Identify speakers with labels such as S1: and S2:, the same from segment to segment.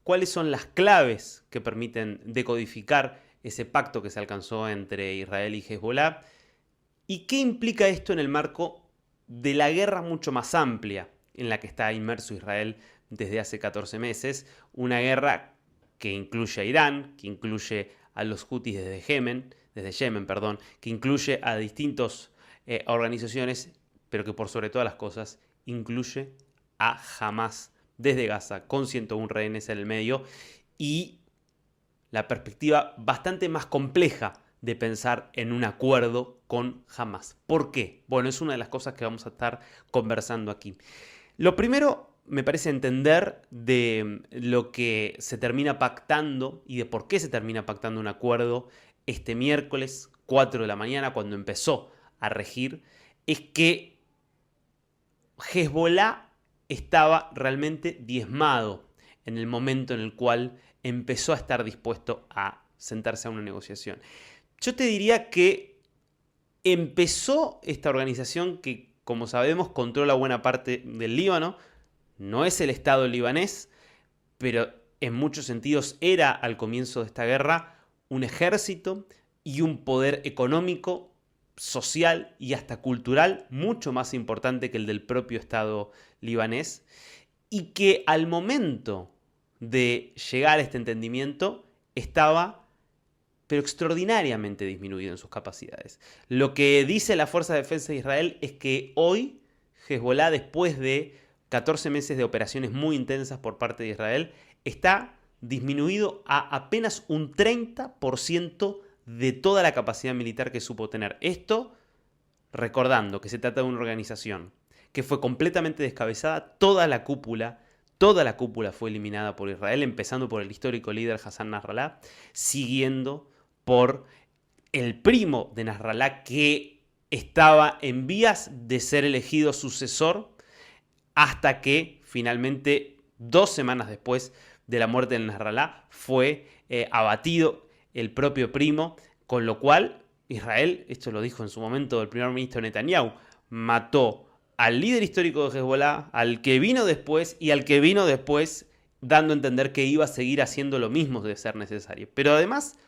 S1: cuáles son las claves que permiten decodificar ese pacto que se alcanzó entre Israel y Hezbollah y qué implica esto en el marco de la guerra mucho más amplia en la que está inmerso Israel desde hace 14 meses, una guerra que incluye a Irán, que incluye a los Houthis desde Yemen, que incluye a distintas organizaciones, pero que por sobre todas las cosas incluye a Hamas desde Gaza, con 101 rehenes en el medio, y la perspectiva bastante más compleja de pensar en un acuerdo con Hamas. ¿Por qué? Bueno, es una de las cosas que vamos a estar conversando aquí. Lo primero, me parece entender de lo que se termina pactando y de por qué se termina pactando un acuerdo este miércoles 4 de la mañana, cuando empezó a regir, es que Hezbollah estaba realmente diezmado en el momento en el cual empezó a estar dispuesto a sentarse a una negociación. Yo te diría que empezó esta organización que, como sabemos, controla buena parte del Líbano. No es el Estado libanés, pero en muchos sentidos era al comienzo de esta guerra un ejército y un poder económico, social y hasta cultural mucho más importante que el del propio Estado libanés, y que al momento de llegar a este entendimiento estaba pero extraordinariamente disminuido en sus capacidades. Lo que dice la Fuerza de Defensa de Israel es que hoy Hezbollah, después de 14 meses de operaciones muy intensas por parte de Israel, está disminuido a apenas un 30% de toda la capacidad militar que supo tener. Esto recordando que se trata de una organización que fue completamente descabezada, toda la cúpula fue eliminada por Israel, empezando por el histórico líder Hassan Nasrallah, siguiendo por el primo de Nasrallah, que estaba en vías de ser elegido sucesor, hasta que finalmente, 2 semanas después de la muerte de Nasrallah, fue abatido el propio primo, con lo cual Israel, esto lo dijo en su momento el primer ministro Netanyahu, mató al líder histórico de Hezbollah, al que vino después y al que vino después, dando a entender que iba a seguir haciendo lo mismo de ser necesario. Pero además,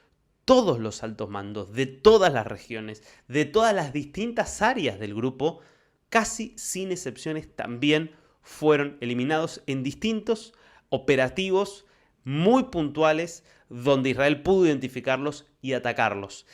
S1: todos los altos mandos de todas las regiones, de todas las distintas áreas del grupo, casi sin excepciones, también fueron eliminados en distintos operativos muy puntuales donde Israel pudo identificarlos y atacarlos.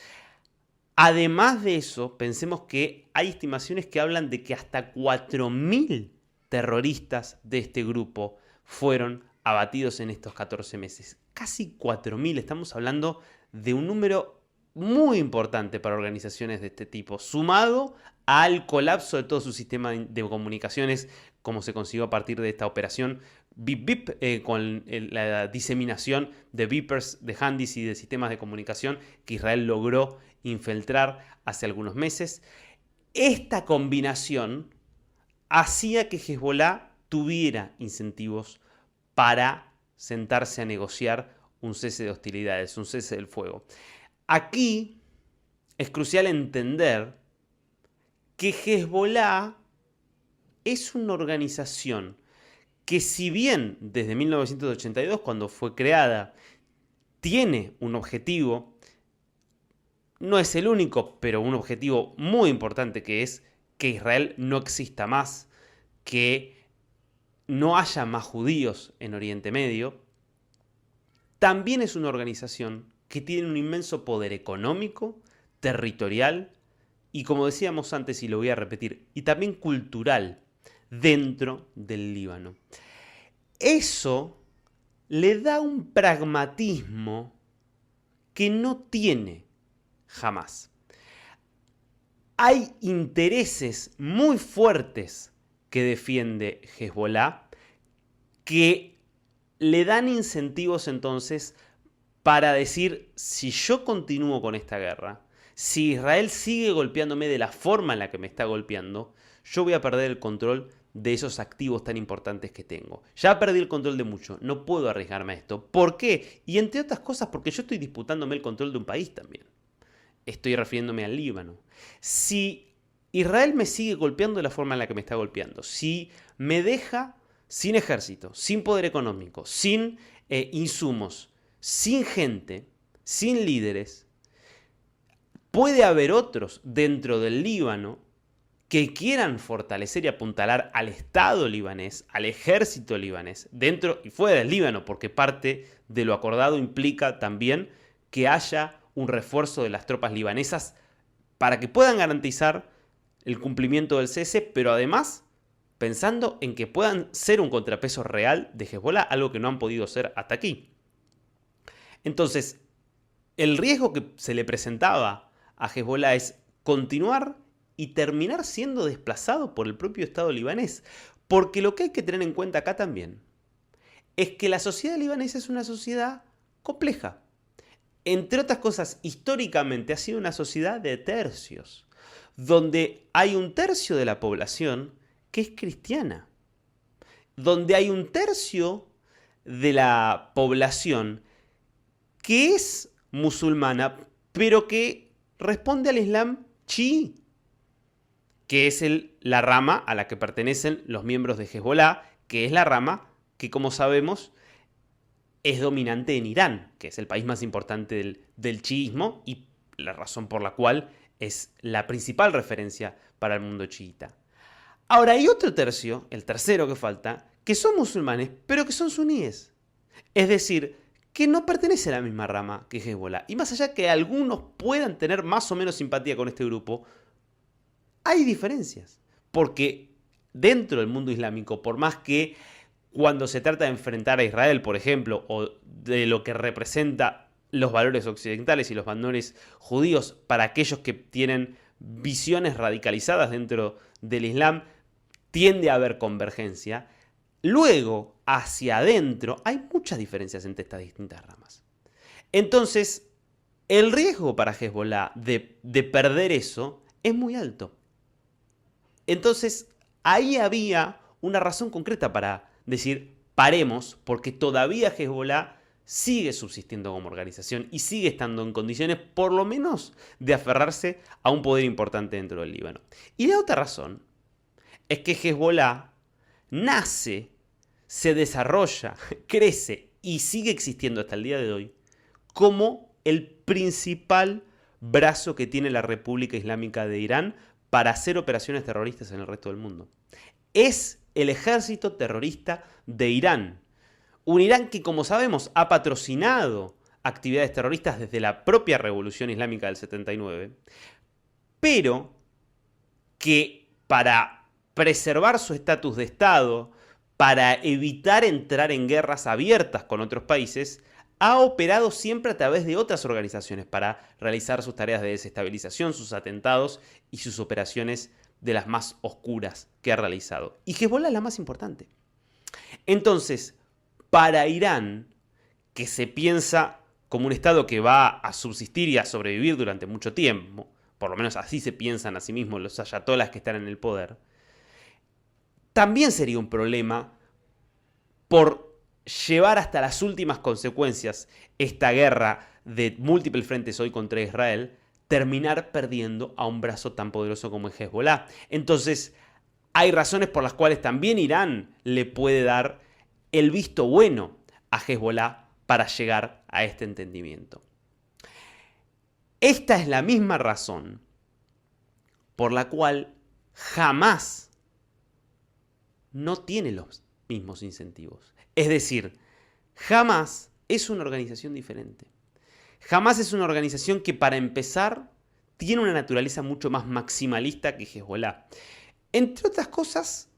S1: Además de eso, pensemos que hay estimaciones que hablan de que hasta 4.000 terroristas de este grupo fueron abatidos en estos 14 meses. Casi 4.000, estamos hablando de un número muy importante para organizaciones de este tipo, sumado al colapso de todo su sistema de comunicaciones, como se consiguió a partir de esta operación Bip Bip, con la diseminación de beepers, de handys y de sistemas de comunicación que Israel logró infiltrar hace algunos meses. Esta combinación hacía que Hezbollah tuviera incentivos para sentarse a negociar un cese de hostilidades, un cese del fuego. Aquí es crucial entender que Hezbollah es una organización que, si bien desde 1982, cuando fue creada, tiene un objetivo, no es el único, pero un objetivo muy importante, que es que Israel no exista más, que no haya más judíos en Oriente Medio. También es una organización que tiene un inmenso poder económico, territorial y, como decíamos antes y lo voy a repetir, y también cultural dentro del Líbano. Eso le da un pragmatismo que no tiene Hamas. Hay intereses muy fuertes que defiende Hezbollah que le dan incentivos entonces para decir: si yo continúo con esta guerra, si Israel sigue golpeándome de la forma en la que me está golpeando, yo voy a perder el control de esos activos tan importantes que tengo. Ya perdí el control de mucho, no puedo arriesgarme a esto. ¿Por qué? Y entre otras cosas porque yo estoy disputándome el control de un país también. Estoy refiriéndome al Líbano. Si Israel me sigue golpeando de la forma en la que me está golpeando, si me deja sin ejército, sin poder económico, sin insumos, sin gente, sin líderes, puede haber otros dentro del Líbano que quieran fortalecer y apuntalar al Estado libanés, al ejército libanés, dentro y fuera del Líbano, porque parte de lo acordado implica también que haya un refuerzo de las tropas libanesas para que puedan garantizar el cumplimiento del cese, pero además pensando en que puedan ser un contrapeso real de Hezbollah, algo que no han podido ser hasta aquí. Entonces, el riesgo que se le presentaba a Hezbollah es continuar y terminar siendo desplazado por el propio Estado libanés. Porque lo que hay que tener en cuenta acá también es que la sociedad libanesa es una sociedad compleja. Entre otras cosas, históricamente ha sido una sociedad de tercios, donde hay un tercio de la población que es cristiana, donde hay un tercio de la población que es musulmana, pero que responde al Islam chií, que es la rama a la que pertenecen los miembros de Hezbollah, que es la rama que, como sabemos, es dominante en Irán, que es el país más importante del chiismo y la razón por la cual es la principal referencia para el mundo chiita. Ahora hay otro tercio, el tercero que falta, que son musulmanes, pero que son suníes. Es decir, que no pertenece a la misma rama que Hezbollah. Y más allá que algunos puedan tener más o menos simpatía con este grupo, hay diferencias. Porque dentro del mundo islámico, por más que cuando se trata de enfrentar a Israel, por ejemplo, o de lo que representa los valores occidentales y los valores judíos para aquellos que tienen visiones radicalizadas dentro del Islam, tiende a haber convergencia. Luego, hacia adentro, hay muchas diferencias entre estas distintas ramas. Entonces, el riesgo para Hezbollah de perder eso es muy alto. Entonces, ahí había una razón concreta para decir, paremos, porque todavía Hezbollah sigue subsistiendo como organización y sigue estando en condiciones, por lo menos, de aferrarse a un poder importante dentro del Líbano. Y la otra razón es que Hezbollah nace, se desarrolla, crece y sigue existiendo hasta el día de hoy como el principal brazo que tiene la República Islámica de Irán para hacer operaciones terroristas en el resto del mundo. Es el ejército terrorista de Irán. Un Irán que, como sabemos, ha patrocinado actividades terroristas desde la propia Revolución Islámica del 79, pero que para preservar su estatus de Estado, para evitar entrar en guerras abiertas con otros países, ha operado siempre a través de otras organizaciones para realizar sus tareas de desestabilización, sus atentados y sus operaciones de las más oscuras que ha realizado. Y Hezbollah es la más importante. Entonces, para Irán, que se piensa como un Estado que va a subsistir y a sobrevivir durante mucho tiempo, por lo menos así se piensan a sí mismos los ayatolás que están en el poder, también sería un problema por llevar hasta las últimas consecuencias esta guerra de múltiples frentes hoy contra Israel, terminar perdiendo a un brazo tan poderoso como es Hezbollah. Entonces, hay razones por las cuales también Irán le puede dar el visto bueno a Hezbollah para llegar a este entendimiento. Esta es la misma razón por la cual Hamás no tiene los mismos incentivos. Es decir, Hamás es una organización diferente. Hamás es una organización que, para empezar, tiene una naturaleza mucho más maximalista que Hezbollah. Entre otras cosas,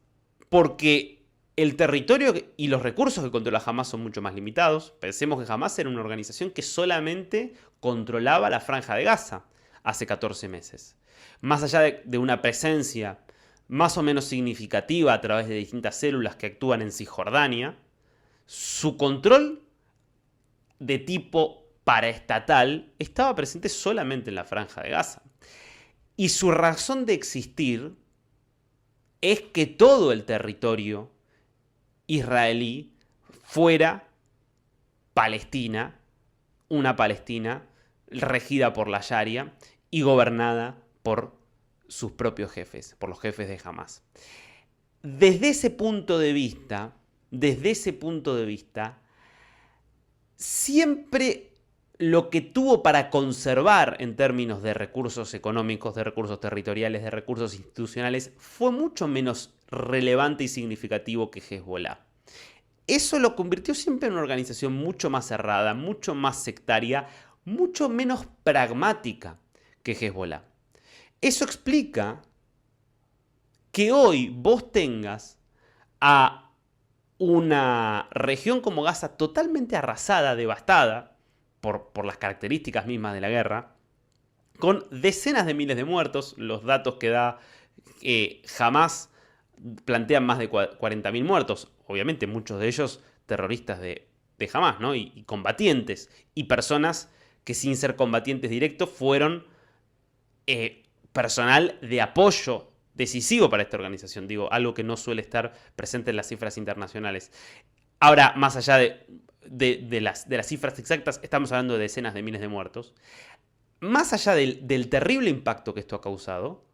S1: porque el territorio y los recursos que controla Hamás son mucho más limitados. Pensemos que Hamás era una organización que solamente controlaba la Franja de Gaza hace 14 meses. Más allá de una presencia más o menos significativa a través de distintas células que actúan en Cisjordania, su control de tipo paraestatal estaba presente solamente en la Franja de Gaza. Y su razón de existir es que todo el territorio israelí fuera Palestina, una Palestina regida por la Sharia y gobernada por sus propios jefes, por los jefes de Hamás. Desde ese punto de vista, siempre lo que tuvo para conservar en términos de recursos económicos, de recursos territoriales, de recursos institucionales, fue mucho menos relevante y significativo que Hezbollah. Eso lo convirtió siempre en una organización mucho más cerrada, mucho más sectaria, mucho menos pragmática que Hezbollah. Eso explica que hoy vos tengas a una región como Gaza totalmente arrasada, devastada, por las características mismas de la guerra, con decenas de miles de muertos. Los datos que da Hamas plantean más de 40.000 muertos. Obviamente muchos de ellos terroristas de Hamas, ¿no? Y combatientes. Y personas que sin ser combatientes directos fueron personal de apoyo decisivo para esta organización. Digo, algo que no suele estar presente en las cifras internacionales. Ahora, más allá de las cifras exactas, estamos hablando de decenas de miles de muertos. Más allá del terrible impacto que esto ha causado,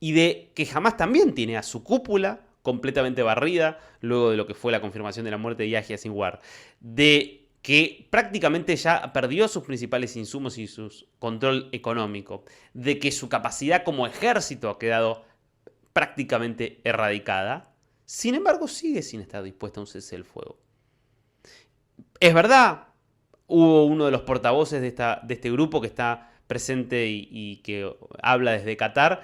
S1: y de que Hamas también tiene a su cúpula completamente barrida, luego de lo que fue la confirmación de la muerte de Yahya Sinwar, de que prácticamente ya perdió sus principales insumos y su control económico, de que su capacidad como ejército ha quedado prácticamente erradicada, sin embargo sigue sin estar dispuesta a un cese del fuego. Es verdad, hubo uno de los portavoces de este grupo que está presente y que habla desde Qatar,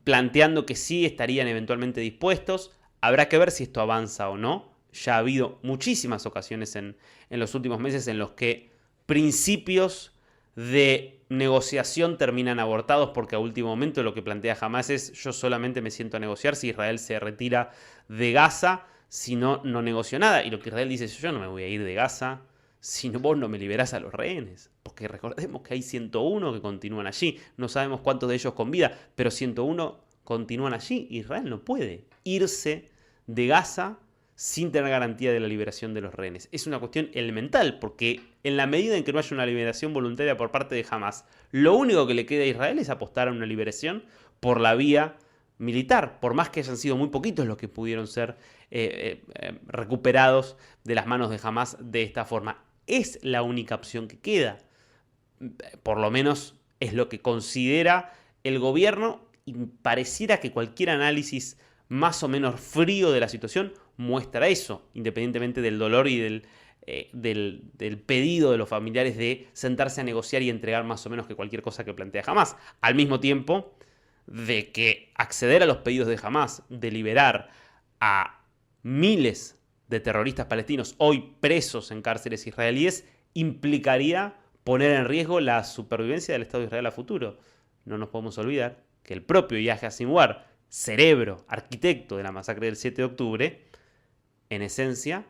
S1: planteando que sí estarían eventualmente dispuestos. Habrá que ver si esto avanza o no. Ya ha habido muchísimas ocasiones en los últimos meses en los que principios de negociación terminan abortados porque a último momento lo que plantea Hamas es: yo solamente me siento a negociar si Israel se retira de Gaza, si no, no negocio nada. Y lo que Israel dice es: yo no me voy a ir de Gaza si vos no me liberás a los rehenes. Porque recordemos que hay 101 que continúan allí. No sabemos cuántos de ellos con vida, pero 101 continúan allí. Israel no puede irse de Gaza sin tener garantía de la liberación de los rehenes. Es una cuestión elemental, porque en la medida en que no haya una liberación voluntaria por parte de Hamas, lo único que le queda a Israel es apostar a una liberación por la vía militar, por más que hayan sido muy poquitos los que pudieron ser recuperados de las manos de Hamas de esta forma. Es la única opción que queda. Por lo menos es lo que considera el gobierno, y pareciera que cualquier análisis más o menos frío de la situación muestra eso, independientemente del dolor y del pedido de los familiares de sentarse a negociar y entregar más o menos que cualquier cosa que plantea Hamas. Al mismo tiempo de que acceder a los pedidos de Hamas de liberar a miles de terroristas palestinos hoy presos en cárceles israelíes implicaría poner en riesgo la supervivencia del Estado de Israel a futuro. No nos podemos olvidar que el propio Yahya Sinwar, cerebro, arquitecto de la masacre del 7 de octubre, en esencia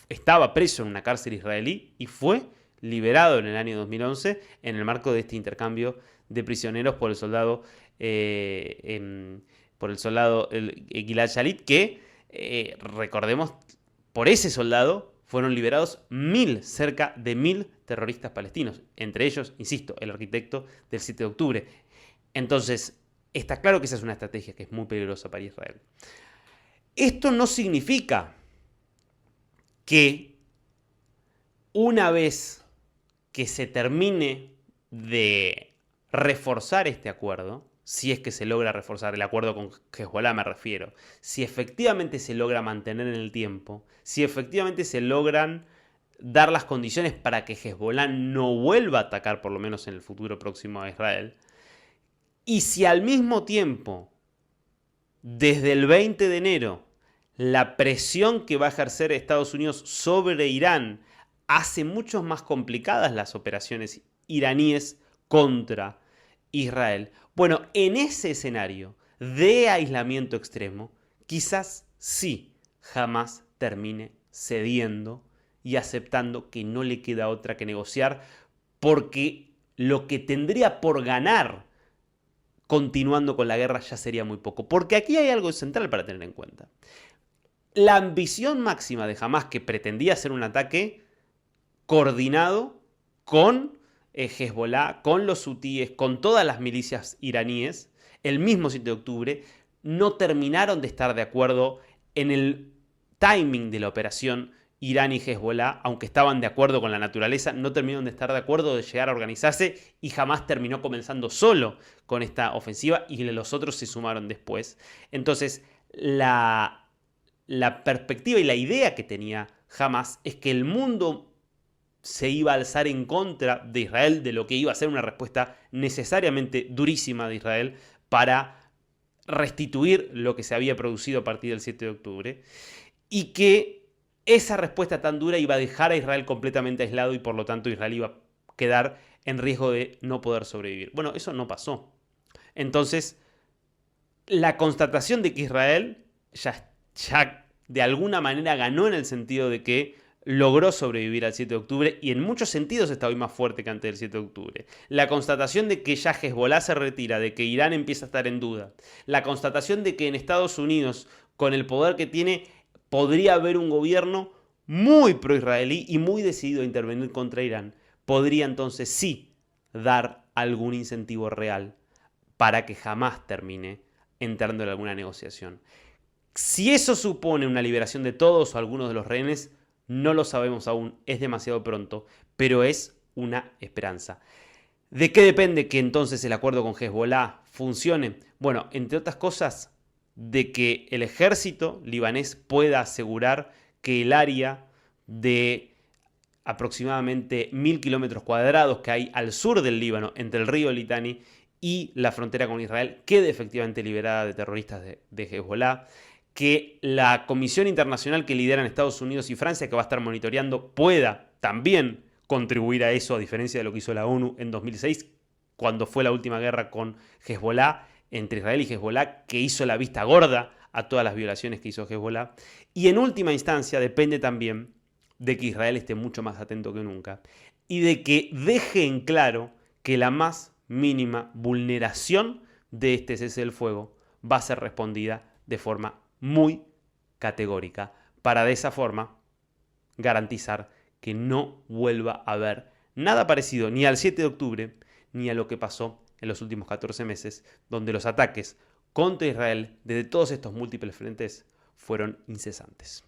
S1: estaba preso en una cárcel israelí y fue liberado en el año 2011 en el marco de este intercambio de prisioneros por el soldado Gilad Shalit, que recordemos, por ese soldado fueron liberados cerca de 1000 terroristas palestinos, entre ellos, insisto, el arquitecto del 7 de octubre. Entonces, está claro que esa es una estrategia que es muy peligrosa para Israel. Esto no significa que una vez que se termine de reforzar este acuerdo, si es que se logra reforzar el acuerdo con Hezbollah, me refiero, si efectivamente se logra mantener en el tiempo, si efectivamente se logran dar las condiciones para que Hezbollah no vuelva a atacar, por lo menos en el futuro próximo, a Israel, y si al mismo tiempo, desde el 20 de enero, la presión que va a ejercer Estados Unidos sobre Irán hace mucho más complicadas las operaciones iraníes contra Israel. Bueno, en ese escenario de aislamiento extremo, quizás sí Hamas termine cediendo y aceptando que no le queda otra que negociar, porque lo que tendría por ganar continuando con la guerra ya sería muy poco. Porque aquí hay algo central para tener en cuenta. La ambición máxima de Hamas, que pretendía hacer un ataque coordinado con Hezbollah, con los hutíes, con todas las milicias iraníes, el mismo 7 de octubre, no terminaron de estar de acuerdo en el timing de la operación Irán y Hezbollah, aunque estaban de acuerdo con la naturaleza, no terminaron de estar de acuerdo, de llegar a organizarse, y Hamás terminó comenzando solo con esta ofensiva y los otros se sumaron después. Entonces, la perspectiva y la idea que tenía Hamás es que el mundo se iba a alzar en contra de Israel, de lo que iba a ser una respuesta necesariamente durísima de Israel para restituir lo que se había producido a partir del 7 de octubre, y que esa respuesta tan dura iba a dejar a Israel completamente aislado y por lo tanto Israel iba a quedar en riesgo de no poder sobrevivir. Bueno, eso no pasó. Entonces, la constatación de que Israel ya de alguna manera ganó en el sentido de que logró sobrevivir al 7 de octubre y en muchos sentidos está hoy más fuerte que antes del 7 de octubre. La constatación de que ya Hezbollah se retira, de que Irán empieza a estar en duda. La constatación de que en Estados Unidos, con el poder que tiene, podría haber un gobierno muy pro-israelí y muy decidido a intervenir contra Irán. Podría entonces sí dar algún incentivo real para que jamás termine entrando en alguna negociación. Si eso supone una liberación de todos o algunos de los rehenes, no lo sabemos aún, es demasiado pronto, pero es una esperanza. ¿De qué depende que entonces el acuerdo con Hezbollah funcione? Bueno, entre otras cosas, de que el ejército libanés pueda asegurar que el área de aproximadamente 1000 kilómetros cuadrados que hay al sur del Líbano, entre el río Litani y la frontera con Israel, quede efectivamente liberada de terroristas de Hezbollah, que la Comisión Internacional que lideran Estados Unidos y Francia, que va a estar monitoreando, pueda también contribuir a eso, a diferencia de lo que hizo la ONU en 2006, cuando fue la última guerra con Hezbollah, entre Israel y Hezbollah, que hizo la vista gorda a todas las violaciones que hizo Hezbollah. Y en última instancia depende también de que Israel esté mucho más atento que nunca y de que deje en claro que la más mínima vulneración de este cese del fuego va a ser respondida de forma muy categórica, para de esa forma garantizar que no vuelva a haber nada parecido ni al 7 de octubre ni a lo que pasó en los últimos 14 meses, donde los ataques contra Israel desde todos estos múltiples frentes fueron incesantes.